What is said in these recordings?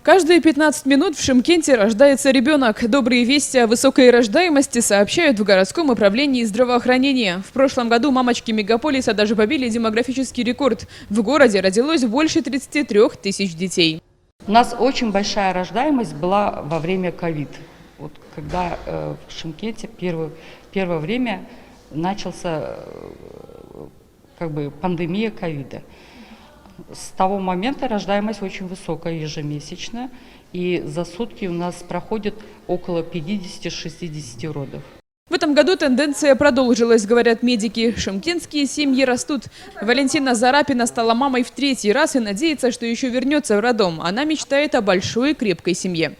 Каждые 15 минут в Шымкенте рождается ребенок. Добрые вести о высокой рождаемости сообщают в городском управлении здравоохранения. В прошлом году мамочки мегаполиса даже побили демографический рекорд. В городе родилось больше 33 тысяч детей. У нас очень большая рождаемость была во время ковид. Вот когда в Шымкенте первое время начался пандемия ковида. С того момента рождаемость очень высокая ежемесячно, и за сутки у нас проходит около 50-60 родов. В этом году тенденция продолжилась, говорят медики. Шымкентские семьи растут. Валентина Зарапина стала мамой в 3-й раз и надеется, что еще вернется в роддом. Она мечтает о большой и крепкой семье.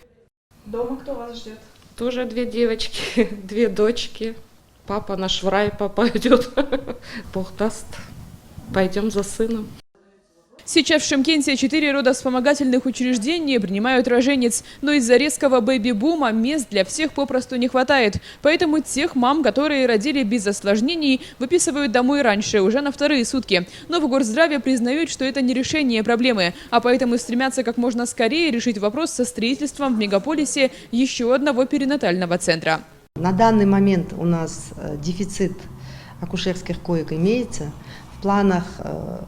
Дома кто вас ждет? Тоже 2 девочки, 2 дочки. Папа наш в рай попадет. Бог даст. Пойдем за сыном. Сейчас в Шымкенте 4 родовспомогательных учреждения принимают роженец, но из-за резкого бэби-бума мест для всех попросту не хватает. Поэтому тех мам, которые родили без осложнений, выписывают домой раньше, уже на 2-е сутки. Но в Горздраве признают, что это не решение проблемы, а поэтому стремятся как можно скорее решить вопрос со строительством в мегаполисе еще одного перинатального центра. На данный момент у нас дефицит акушерских коек имеется. В планах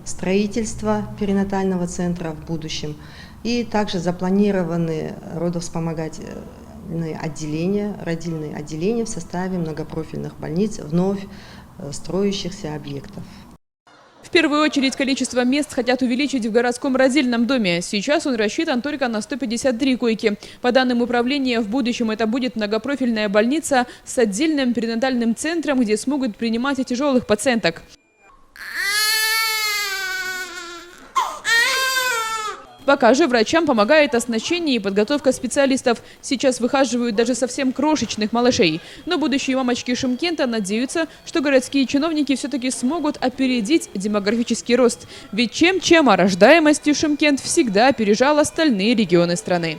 строительства перинатального центра в будущем. И также запланированы родовспомогательные отделения, родильные отделения в составе многопрофильных больниц вновь строящихся объектов. В первую очередь количество мест хотят увеличить в городском родильном доме. Сейчас он рассчитан только на 153 койки. По данным управления, в будущем это будет многопрофильная больница с отдельным перинатальным центром, где смогут принимать и тяжелых пациенток. Пока же врачам помогает оснащение и подготовка специалистов. Сейчас выхаживают даже совсем крошечных малышей. Но будущие мамочки Шымкента надеются, что городские чиновники все-таки смогут опередить демографический рост. Ведь чем-чем, а рождаемостью Шымкент всегда опережал остальные регионы страны.